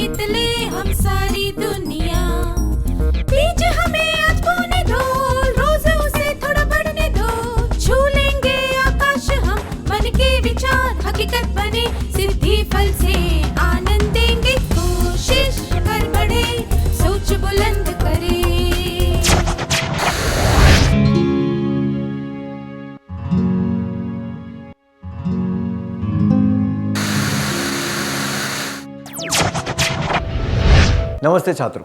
जीत ले हम सारी दुनिया। बीच हमें आज बोने दो, रोज उसे थोड़ा बढ़ने दो। छू लेंगे आकाश हम, मन के विचार हकीकत बने। सिद्धि फल से आनंद देंगे, कोशिश कर बढ़े, सोच बुलंद करे। नमस्ते छात्रों,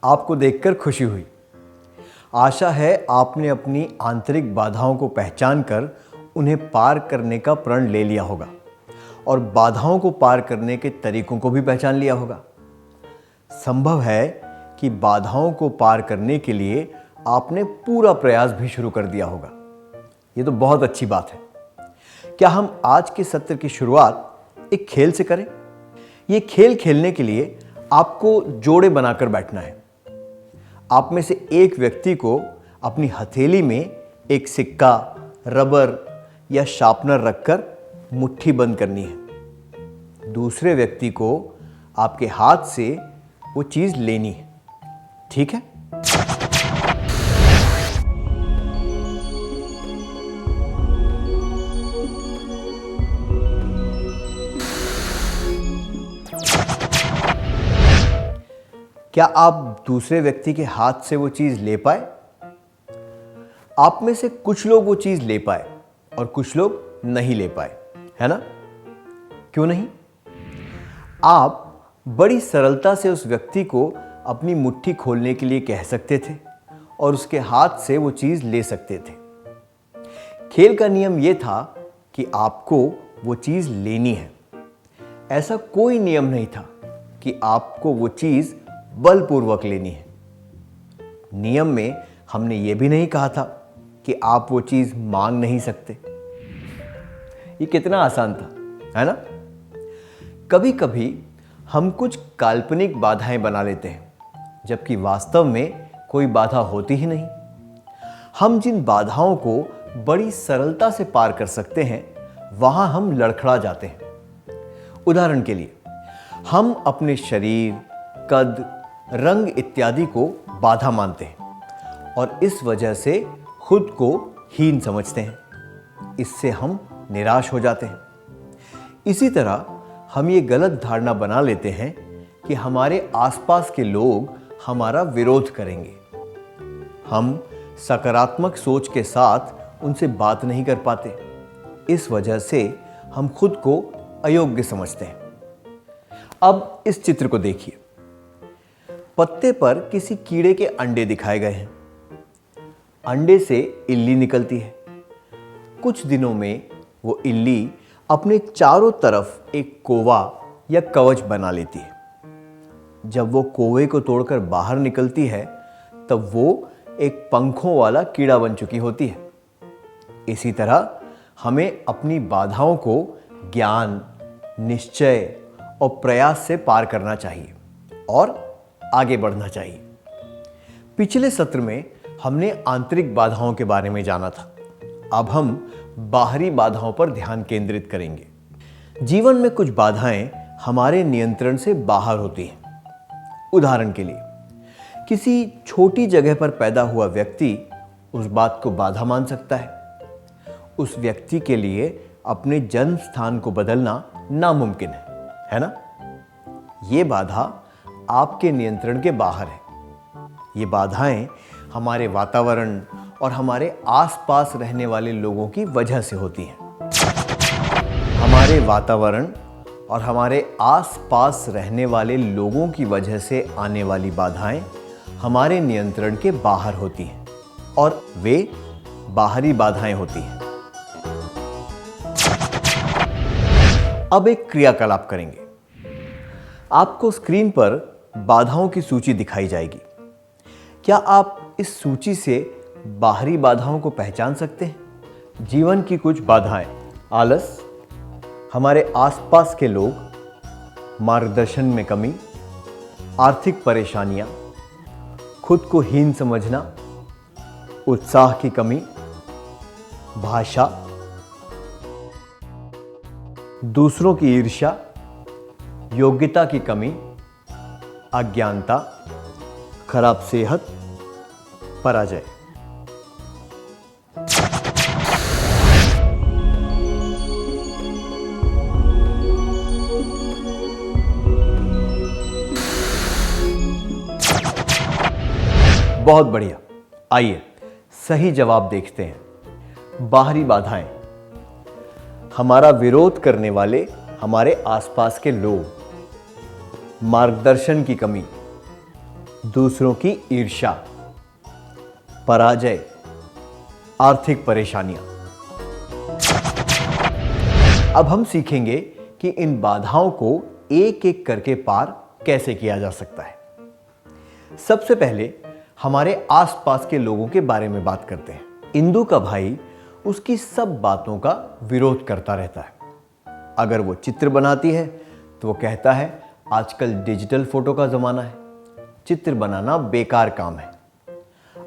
आपको देखकर खुशी हुई। आशा है आपने अपनी आंतरिक बाधाओं को पहचान कर उन्हें पार करने का प्रण ले लिया होगा और बाधाओं को पार करने के तरीकों को भी पहचान लिया होगा। संभव है कि बाधाओं को पार करने के लिए आपने पूरा प्रयास भी शुरू कर दिया होगा। ये तो बहुत अच्छी बात है। क्या हम आज के सत्र की शुरुआत एक खेल से करें? ये खेल खेलने के लिए आपको जोड़े बनाकर बैठना है। आप में से एक व्यक्ति को अपनी हथेली में एक सिक्का, रबर या शार्पनर रखकर मुट्ठी बंद करनी है। दूसरे व्यक्ति को आपके हाथ से वो चीज लेनी है। ठीक है? क्या आप दूसरे व्यक्ति के हाथ से वो चीज ले पाए? आप में से कुछ लोग वो चीज ले पाए और कुछ लोग नहीं ले पाए, है ना? क्यों नहीं? आप बड़ी सरलता से उस व्यक्ति को अपनी मुट्ठी खोलने के लिए कह सकते थे और उसके हाथ से वो चीज ले सकते थे। खेल का नियम यह था कि आपको वो चीज लेनी है। ऐसा कोई नियम नहीं था कि आपको वो चीज बलपूर्वक लेनी है। नियम में हमने ये भी नहीं कहा था कि आप वो चीज मांग नहीं सकते। ये कितना आसान था, है ना? कभी कभी हम कुछ काल्पनिक बाधाएं बना लेते हैं, जबकि वास्तव में कोई बाधा होती ही नहीं। हम जिन बाधाओं को बड़ी सरलता से पार कर सकते हैं, वहां हम लड़खड़ा जाते हैं। उदाहरण के लिए, हम अपने शरीर, कद, रंग इत्यादि को बाधा मानते हैं और इस वजह से खुद को हीन समझते हैं। इससे हम निराश हो जाते हैं। इसी तरह हम ये गलत धारणा बना लेते हैं कि हमारे आसपास के लोग हमारा विरोध करेंगे। हम सकारात्मक सोच के साथ उनसे बात नहीं कर पाते। इस वजह से हम खुद को अयोग्य समझते हैं। अब इस चित्र को देखिए। पत्ते पर किसी कीड़े के अंडे दिखाए गए हैं। अंडे से इल्ली निकलती है। कुछ दिनों में वो इल्ली अपने चारों तरफ एक कोवा या कवच बना लेती है। जब वो कोवे को तोड़कर बाहर निकलती है, तब वो एक पंखों वाला कीड़ा बन चुकी होती है। इसी तरह हमें अपनी बाधाओं को ज्ञान, निश्चय और प्रयास से पार करना चाहिए और आगे बढ़ना चाहिए। पिछले सत्र में हमने आंतरिक बाधाओं के बारे में जाना था। अब हम बाहरी बाधाओं पर ध्यान केंद्रित करेंगे। जीवन में कुछ बाधाएं हमारे नियंत्रण से बाहर होती हैं। उदाहरण के लिए, किसी छोटी जगह पर पैदा हुआ व्यक्ति उस बात को बाधा मान सकता है। उस व्यक्ति के लिए अपने जन्म स्थान को बदलना नामुमकिन है ना? ये बाधा आपके नियंत्रण के बाहर है। ये बाधाएं हमारे वातावरण और हमारे आसपास रहने वाले लोगों की वजह से होती हैं। हमारे वातावरण और हमारे आसपास रहने वाले लोगों की वजह से आने वाली बाधाएं हमारे नियंत्रण के बाहर होती हैं और वे बाहरी बाधाएं होती हैं। अब एक क्रियाकलाप करेंगे। आपको स्क्रीन पर बाधाओं की सूची दिखाई जाएगी। क्या आप इस सूची से बाहरी बाधाओं को पहचान सकते हैं? जीवन की कुछ बाधाएं: आलस, हमारे आसपास के लोग, मार्गदर्शन में कमी, आर्थिक परेशानियां, खुद को हीन समझना, उत्साह की कमी, भाषा, दूसरों की ईर्ष्या, योग्यता की कमी अज्ञानता, खराब सेहत, पराजय। बहुत बढ़िया। आइए सही जवाब देखते हैं। बाहरी बाधाएं, हमारा विरोध करने वाले हमारे आसपास के लोग, मार्गदर्शन की कमी, दूसरों की ईर्ष्या, पराजय, आर्थिक परेशानियां। अब हम सीखेंगे कि इन बाधाओं को एक एक करके पार कैसे किया जा सकता है। सबसे पहले हमारे आसपास के लोगों के बारे में बात करते हैं। इंदु का भाई उसकी सब बातों का विरोध करता रहता है। अगर वो चित्र बनाती है तो वो कहता है आजकल डिजिटल फोटो का जमाना है, चित्र बनाना बेकार काम है।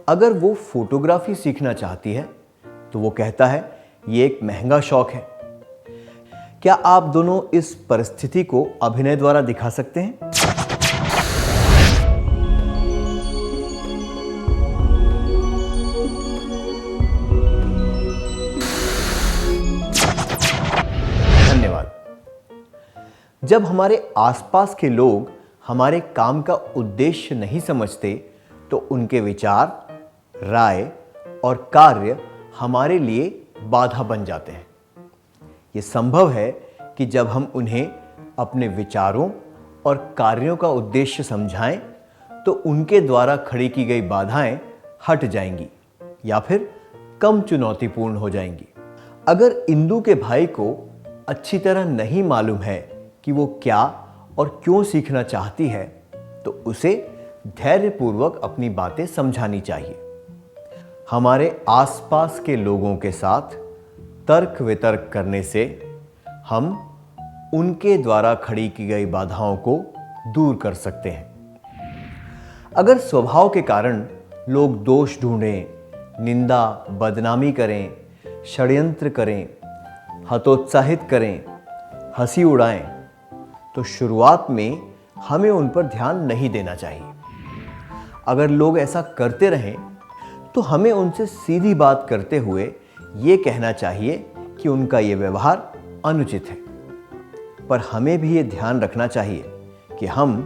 अगर वो फोटोग्राफी सीखना चाहती है तो वो कहता है ये एक महंगा शौक है। क्या आप दोनों इस परिस्थिति को अभिनय द्वारा दिखा सकते हैं? धन्यवाद। जब हमारे आसपास के लोग हमारे काम का उद्देश्य नहीं समझते तो उनके विचार, राय और कार्य हमारे लिए बाधा बन जाते हैं। ये संभव है कि जब हम उन्हें अपने विचारों और कार्यों का उद्देश्य समझाएं तो उनके द्वारा खड़ी की गई बाधाएं हट जाएंगी या फिर कम चुनौतीपूर्ण हो जाएंगी। अगर इंदु के भाई को अच्छी तरह नहीं मालूम है कि वो क्या और क्यों सीखना चाहती है तो उसे धैर्यपूर्वक अपनी बातें समझानी चाहिए। हमारे आसपास के लोगों के साथ तर्क वितर्क करने से हम उनके द्वारा खड़ी की गई बाधाओं को दूर कर सकते हैं। अगर स्वभाव के कारण लोग दोष ढूंढें, निंदा बदनामी करें, षड्यंत्र करें, हतोत्साहित करें, हंसी उड़ाएं, तो शुरुआत में हमें उन पर ध्यान नहीं देना चाहिए। अगर लोग ऐसा करते रहें तो हमें उनसे सीधी बात करते हुए ये कहना चाहिए कि उनका ये व्यवहार अनुचित है। पर हमें भी ये ध्यान रखना चाहिए कि हम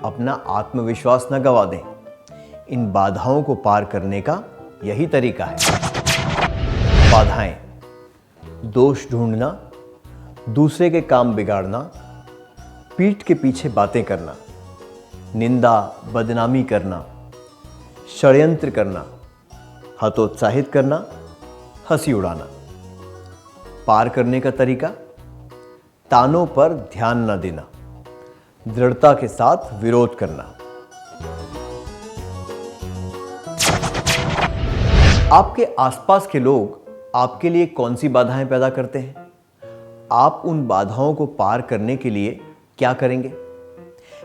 अपना आत्मविश्वास न गंवा दें। इन बाधाओं को पार करने का यही तरीका है। बाधाएं, दोष ढूंढना, दूसरे के काम बिगाड़ना, पीठ के पीछे बातें करना, निंदा बदनामी करना, षड्यंत्र करना, हतोत्साहित करना, हंसी उड़ाना। पार करने का तरीका, तानों पर ध्यान न देना, दृढ़ता के साथ विरोध करना। आपके आसपास के लोग आपके लिए कौन सी बाधाएं पैदा करते हैं? आप उन बाधाओं को पार करने के लिए क्या करेंगे?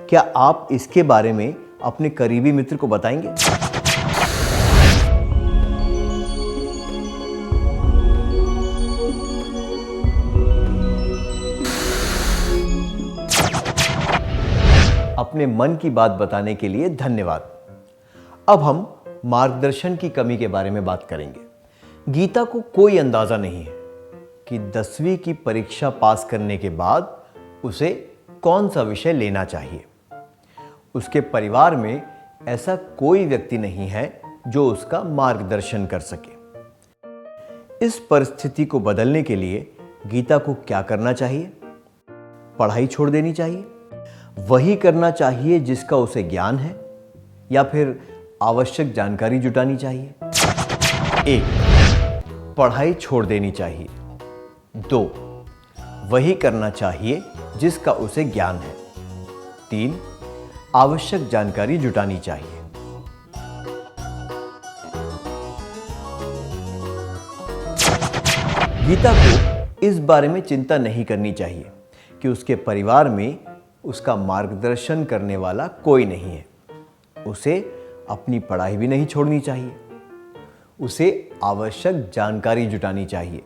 क्या आप इसके बारे में अपने करीबी मित्र को बताएंगे? अपने मन की बात बताने के लिए धन्यवाद। अब हम मार्गदर्शन की कमी के बारे में बात करेंगे। गीता को कोई अंदाजा नहीं है कि 10वीं की परीक्षा पास करने के बाद उसे कौन सा विषय लेना चाहिए। उसके परिवार में ऐसा कोई व्यक्ति नहीं है जो उसका मार्गदर्शन कर सके। इस परिस्थिति को बदलने के लिए गीता को क्या करना चाहिए? पढ़ाई छोड़ देनी चाहिए? वही करना चाहिए जिसका उसे ज्ञान है, या फिर आवश्यक जानकारी जुटानी चाहिए? 1. पढ़ाई छोड़ देनी चाहिए। 2. वही करना चाहिए जिसका उसे ज्ञान है। 3. आवश्यक जानकारी जुटानी चाहिए। गीता को इस बारे में चिंता नहीं करनी चाहिए कि उसके परिवार में उसका मार्गदर्शन करने वाला कोई नहीं है। उसे अपनी पढ़ाई भी नहीं छोड़नी चाहिए। उसे आवश्यक जानकारी जुटानी चाहिए।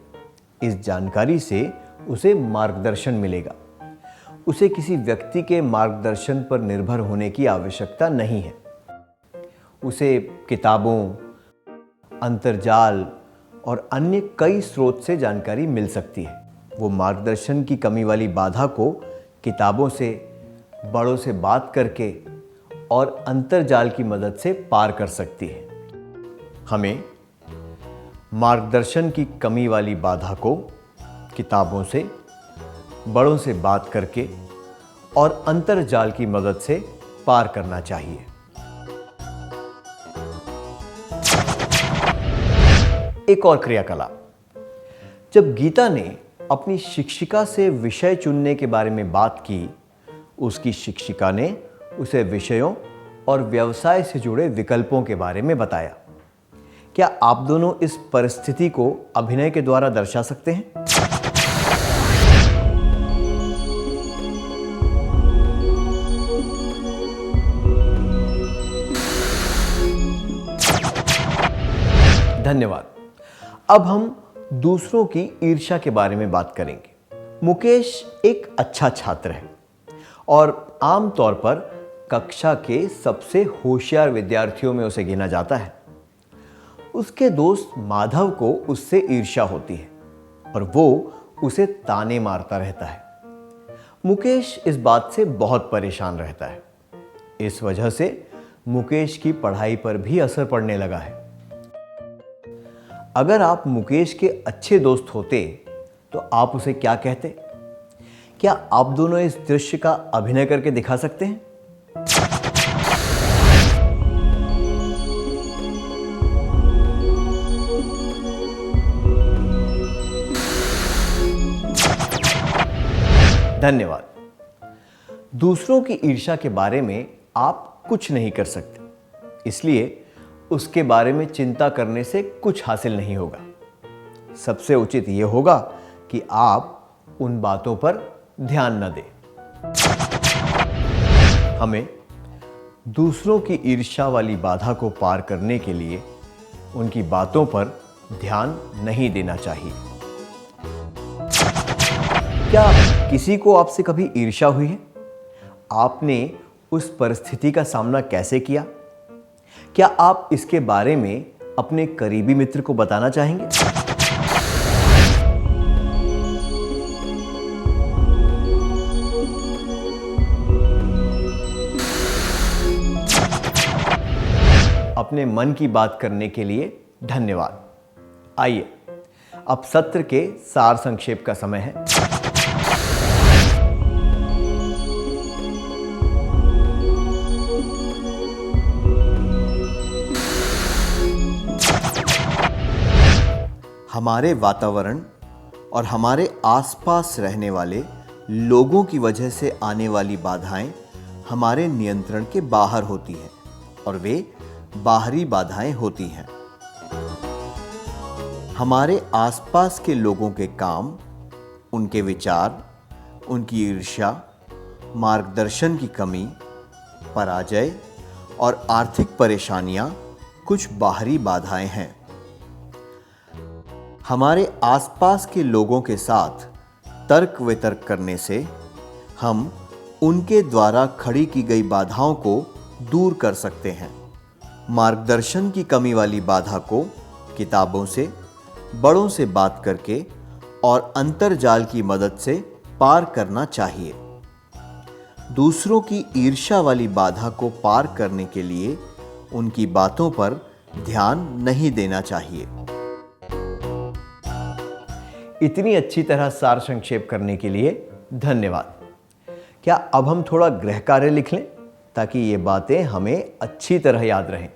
इस जानकारी से उसे मार्गदर्शन मिलेगा। उसे किसी व्यक्ति के मार्गदर्शन पर निर्भर होने की आवश्यकता नहीं है। उसे किताबों, अंतर्जाल और अन्य कई स्रोत से जानकारी मिल सकती है। वो मार्गदर्शन की कमी वाली बाधा को किताबों से, बड़ों से बात करके और अंतर्जाल की मदद से पार कर सकती है। हमें मार्गदर्शन की कमी वाली बाधा को किताबों से, बड़ों से बात करके और अंतर्जाल की मदद से पार करना चाहिए। एक और क्रियाकलाप। जब गीता ने अपनी शिक्षिका से विषय चुनने के बारे में बात की, उसकी शिक्षिका ने उसे विषयों और व्यवसाय से जुड़े विकल्पों के बारे में बताया। क्या आप दोनों इस परिस्थिति को अभिनय के द्वारा दर्शा सकते हैं? धन्यवाद। अब हम दूसरों की ईर्ष्या के बारे में बात करेंगे। मुकेश एक अच्छा छात्र है और आमतौर पर कक्षा के सबसे होशियार विद्यार्थियों में उसे गिना जाता है। उसके दोस्त माधव को उससे ईर्ष्या होती है और वो उसे ताने मारता रहता है। मुकेश इस बात से बहुत परेशान रहता है। इस वजह से मुकेश की पढ़ाई पर भी असर पड़ने लगा है। अगर आप मुकेश के अच्छे दोस्त होते तो आप उसे क्या कहते? क्या आप दोनों इस दृश्य का अभिनय करके दिखा सकते हैं? धन्यवाद। दूसरों की ईर्ष्या के बारे में आप कुछ नहीं कर सकते, इसलिए उसके बारे में चिंता करने से कुछ हासिल नहीं होगा। सबसे उचित यह होगा कि आप उन बातों पर ध्यान न दें। हमें दूसरों की ईर्ष्या वाली बाधा को पार करने के लिए उनकी बातों पर ध्यान नहीं देना चाहिए। क्या किसी को आपसे कभी ईर्ष्या हुई है? आपने उस परिस्थिति का सामना कैसे किया? क्या आप इसके बारे में अपने करीबी मित्र को बताना चाहेंगे? अपने मन की बात करने के लिए धन्यवाद। आइए, अब सत्र के सार संक्षेप का समय है। हमारे वातावरण और हमारे आसपास रहने वाले लोगों की वजह से आने वाली बाधाएं हमारे नियंत्रण के बाहर होती हैं और वे बाहरी बाधाएं होती हैं। हमारे आसपास के लोगों के काम, उनके विचार, उनकी ईर्ष्या, मार्गदर्शन की कमी, पराजय और आर्थिक परेशानियां कुछ बाहरी बाधाएं हैं। हमारे आसपास के लोगों के साथ तर्क वितर्क करने से हम उनके द्वारा खड़ी की गई बाधाओं को दूर कर सकते हैं। मार्गदर्शन की कमी वाली बाधा को किताबों से, बड़ों से बात करके और अंतर्जाल की मदद से पार करना चाहिए। दूसरों की ईर्ष्या वाली बाधा को पार करने के लिए उनकी बातों पर ध्यान नहीं देना चाहिए। इतनी अच्छी तरह सार संक्षेप करने के लिए धन्यवाद। क्या अब हम थोड़ा गृह कार्य लिख लें ताकि ये बातें हमें अच्छी तरह याद रहें?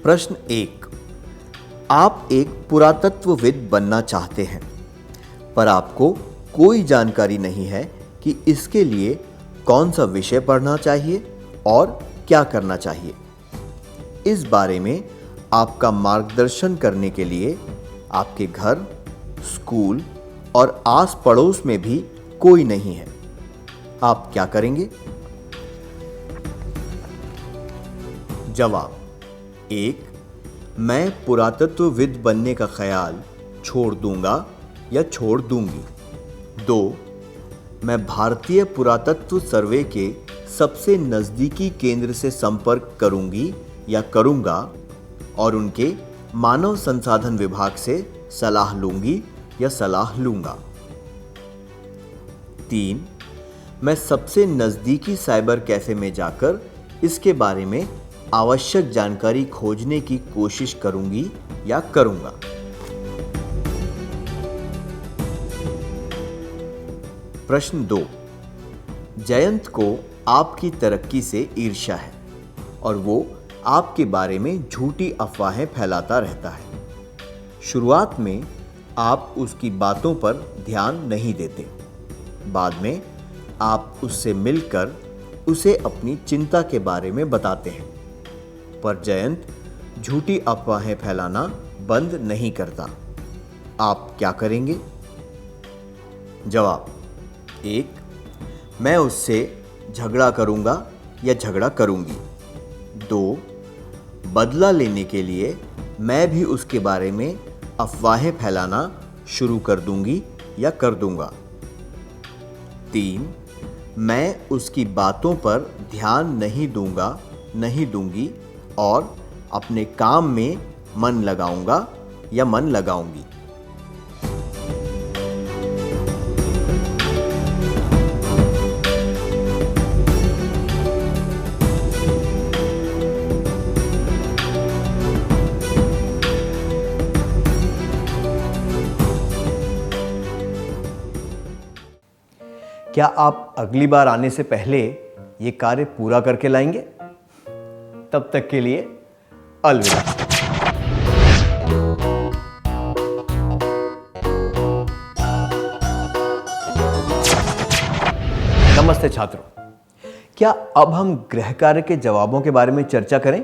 प्रश्न 1। आप एक पुरातत्वविद बनना चाहते हैं, पर आपको कोई जानकारी नहीं है कि इसके लिए कौन सा विषय पढ़ना चाहिए और क्या करना चाहिए। इस बारे में आपका मार्गदर्शन करने के लिए आपके घर, स्कूल और आस पड़ोस में भी कोई नहीं है। आप क्या करेंगे? जवाब: 1. मैं पुरातत्वविद बनने का ख्याल छोड़ दूंगा या छोड़ दूंगी। 2. मैं भारतीय पुरातत्व सर्वे के सबसे नज़दीकी केंद्र से संपर्क करूंगी या करूंगा और उनके मानव संसाधन विभाग से सलाह लूंगी या सलाह लूंगा। 3. मैं सबसे नज़दीकी साइबर कैफे में जाकर इसके बारे में आवश्यक जानकारी खोजने की कोशिश करूंगी या करूंगा। प्रश्न 2. जयंत को आपकी तरक्की से ईर्ष्या है और वो आपके बारे में झूठी अफवाहें फैलाता रहता है। शुरुआत में आप उसकी बातों पर ध्यान नहीं देते, बाद में आप उससे मिलकर उसे अपनी चिंता के बारे में बताते हैं, पर जयंत झूठी अफवाहें फैलाना बंद नहीं करता। आप क्या करेंगे? जवाब: 1. मैं उससे झगड़ा करूंगा या झगड़ा करूंगी। 2. बदला लेने के लिए मैं भी उसके बारे में अफवाहें फैलाना शुरू कर दूंगी या कर दूंगा। 3. मैं उसकी बातों पर ध्यान नहीं दूंगी और अपने काम में मन लगाऊंगा या मन लगाऊंगी। क्या आप अगली बार आने से पहले ये कार्य पूरा करके लाएंगे? तब तक के लिए अलविदा। नमस्ते छात्रों, क्या अब हम गृह कार्य के जवाबों के बारे में चर्चा करें?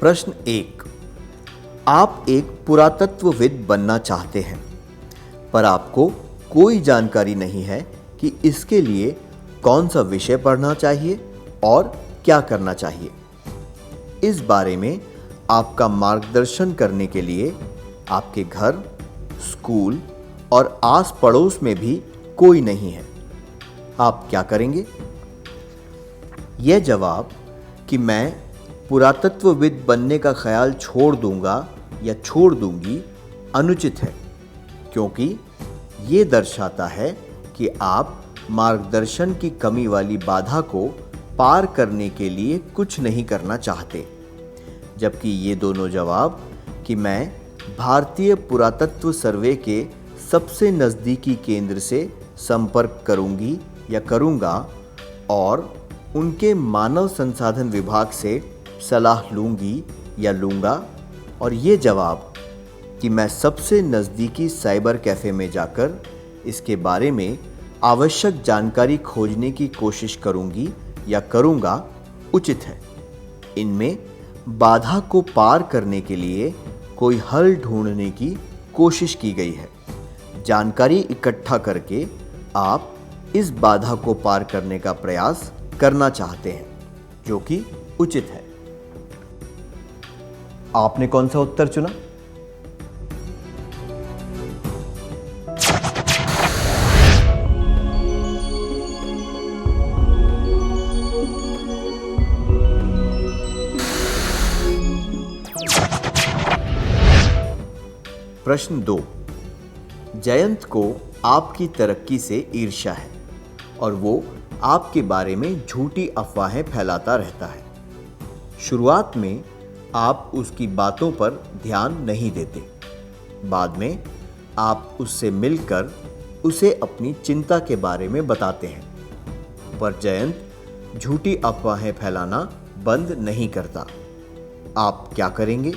प्रश्न 1. आप एक पुरातत्वविद बनना चाहते हैं, पर आपको कोई जानकारी नहीं है कि इसके लिए कौन सा विषय पढ़ना चाहिए और क्या करना चाहिए। इस बारे में आपका मार्गदर्शन करने के लिए आपके घर, स्कूल और आस पड़ोस में भी कोई नहीं है। आप क्या करेंगे? यह जवाब कि मैं पुरातत्वविद बनने का ख्याल छोड़ दूंगा या छोड़ दूंगी अनुचित है, क्योंकि ये दर्शाता है कि आप मार्गदर्शन की कमी वाली बाधा को पार करने के लिए कुछ नहीं करना चाहते, जबकि ये दोनों जवाब कि मैं भारतीय पुरातत्व सर्वे के सबसे नज़दीकी केंद्र से संपर्क करूंगी या करूंगा और उनके मानव संसाधन विभाग से सलाह लूंगी या लूंगा, और ये जवाब कि मैं सबसे नज़दीकी साइबर कैफ़े में जाकर इसके बारे में आवश्यक जानकारी खोजने की कोशिश करूंगी या करूंगा उचित है। इनमें बाधा को पार करने के लिए कोई हल ढूंढने की कोशिश की गई है। जानकारी इकट्ठा करके आप इस बाधा को पार करने का प्रयास करना चाहते हैं, जो कि उचित है। आपने कौन सा उत्तर चुना? प्रश्न 2. जयंत को आपकी तरक्की से ईर्ष्या है और वो आपके बारे में झूठी अफवाहें फैलाता रहता है। शुरुआत में आप उसकी बातों पर ध्यान नहीं देते, बाद में आप उससे मिलकर उसे अपनी चिंता के बारे में बताते हैं, पर जयंत झूठी अफवाहें फैलाना बंद नहीं करता। आप क्या करेंगे?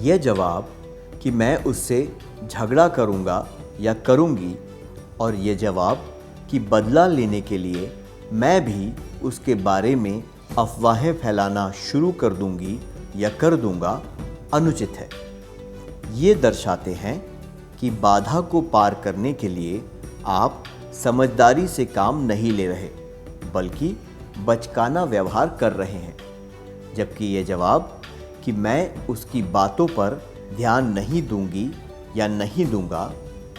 यह जवाब कि मैं उससे झगड़ा करूंगा या करूंगी और यह जवाब कि बदला लेने के लिए मैं भी उसके बारे में अफवाहें फैलाना शुरू कर दूंगी या कर दूंगा अनुचित है। ये दर्शाते हैं कि बाधा को पार करने के लिए आप समझदारी से काम नहीं ले रहे, बल्कि बचकाना व्यवहार कर रहे हैं। जबकि ये जवाब कि मैं उसकी बातों पर ध्यान नहीं दूंगी या नहीं दूंगा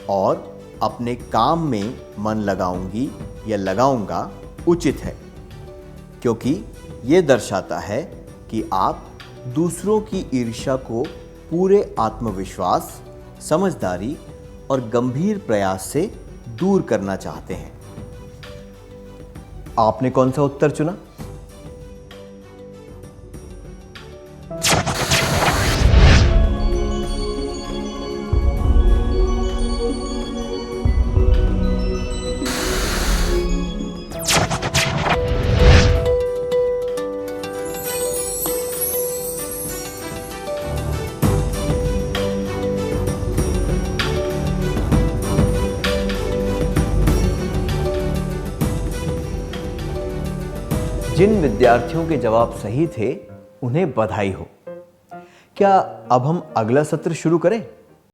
और अपने काम में मन लगाऊंगी या लगाऊंगा उचित है, क्योंकि ये दर्शाता है कि आप दूसरों की ईर्ष्या को पूरे आत्मविश्वास, समझदारी और गंभीर प्रयास से दूर करना चाहते हैं। आपने कौन सा उत्तर चुना? जिन विद्यार्थियों के जवाब सही थे उन्हें बधाई हो। क्या अब हम अगला सत्र शुरू करें?